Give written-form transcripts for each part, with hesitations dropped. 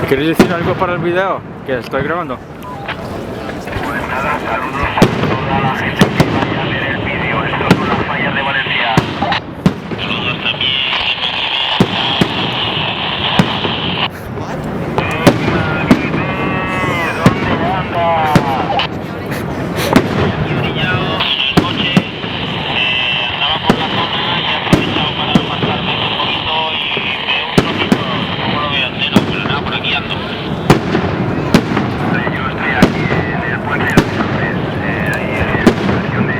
¿Quieres decir algo para el video que estoy grabando? Pues nada, saludos a toda la gente que vaya a ver el vídeo. Estos son las fallas de Valencia. Saludos también. ¿Dónde anda? Yo orillado en el coche, andaba por la zona y he aprovechado para apartarme un poquito y veo un trocito. ¿Cómo lo veo? Entero, pero nada, por aquí ando. Yo estoy aquí en el puente de los Alpes, ahí en la estación de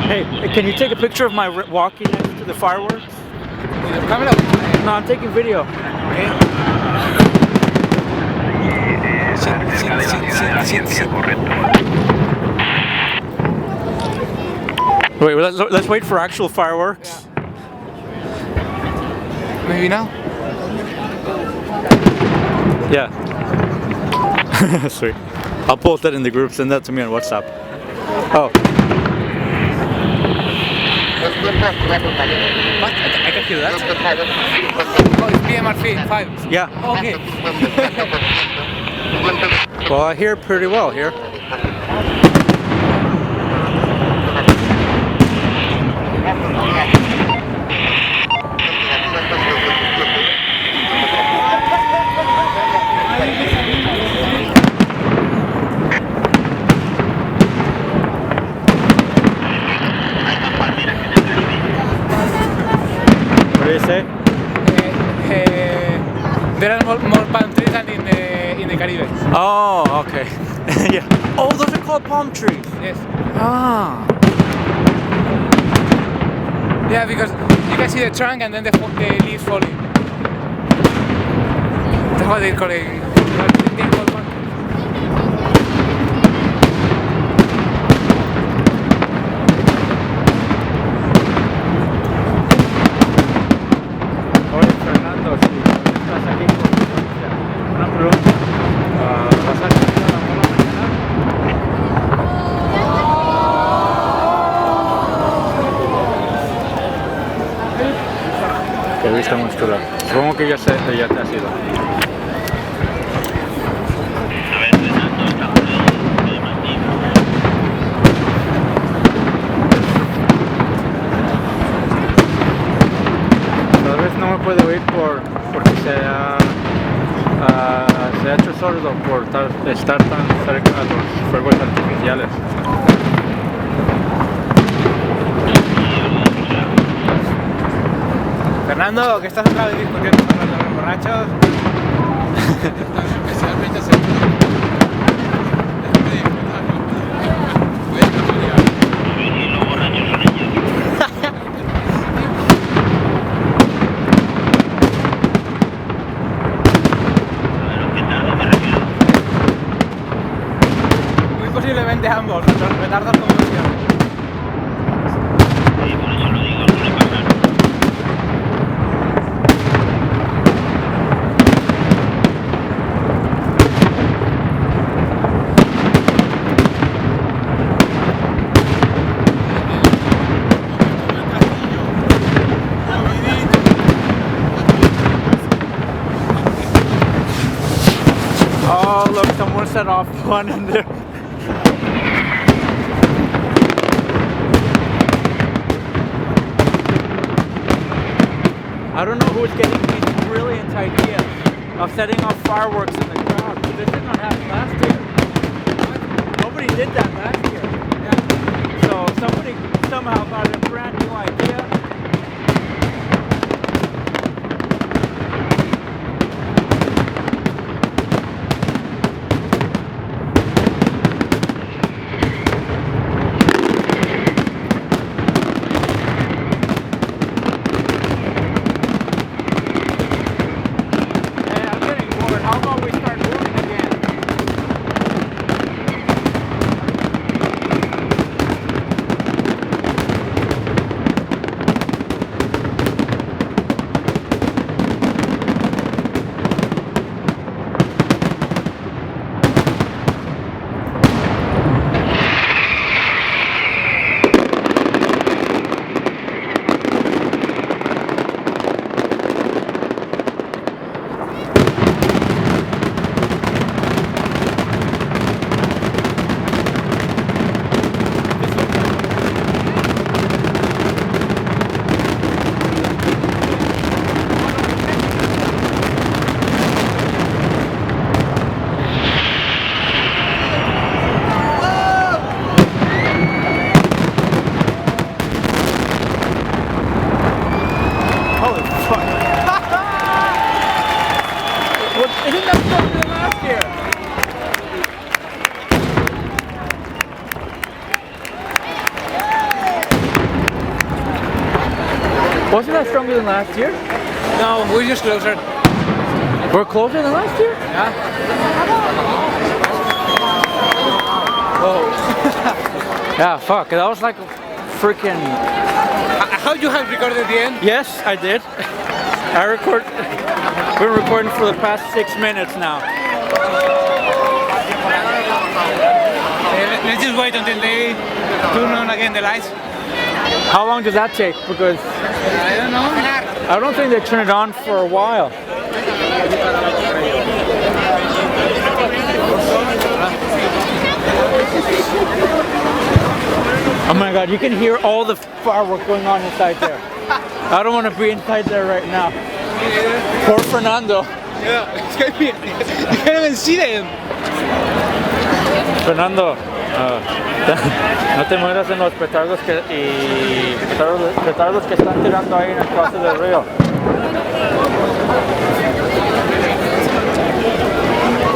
Hey, can you take a picture of my walking next to the fireworks? Cámara. No, I'm taking video. cerca de la ciudad de la ciencia, correcto. Wait, let's wait for actual fireworks. Maybe now. Yeah. Sweet. I'll post that in the group. Send that to me on WhatsApp. Oh. What? I can hear that. Oh, it's BMR 5. Yeah. Okay. Well, I hear pretty well here. What do you say? There are more palm trees than in the Caribbean. Oh, okay. Yeah. Oh, those are called palm trees. Yes. Ah. Yeah, because you can see the trunk and then the leaves falling. That's what they call it. They call palm trees. Oye, Fernando, si estás aquí con Valencia, una pregunta. ¿Vas a ir a la bola mañana? Qué vista más chula. Supongo que ya te has ido. A ver, Fernando, estamos de Martín. Tal vez no me puedo ir porque se ha hecho sordo por estar tan cerca de los fuegos artificiales. Fernando, que estás otra vez discutiendo con los borrachos. Especialmente muy posiblemente ambos, los petardos como yo. Sí, por eso lo digo, suele pasar. Oh, look, someone set off one in there. I don't know who's getting these brilliant ideas of setting off fireworks in the crowd. This did not happen last year. Nobody did that last year. Yeah. So somebody somehow got a brand new idea. Hey, I'm getting bored. How about we start moving again? Wasn't that stronger than last year? No, we're just closer. We're closer than last year? Yeah. Oh. Yeah, fuck. That was like freaking. How you have recorded the end? Yes, I did. I record. We're recording for the past 6 minutes now. Let's just wait until they turn on again the lights. How long does that take? Because I don't know. I don't think they turn it on for a while. Oh my god, you can hear all the firework going on inside there. I don't want to be inside there right now. Poor Fernando. Yeah, it's gonna be. You can't even see them. Fernando, no te mueras en los petardos petardos que están tirando ahí en el cauce del río.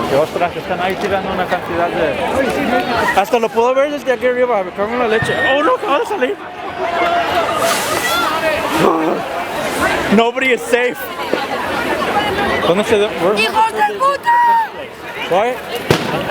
Porque ostras, están ahí tirando una cantidad de... Hasta lo puedo ver desde aquí arriba, me cago en la leche. ¡Oh no, acaba de salir! Nobody is safe. ¿Dónde se... ¡Hijos de puta! What?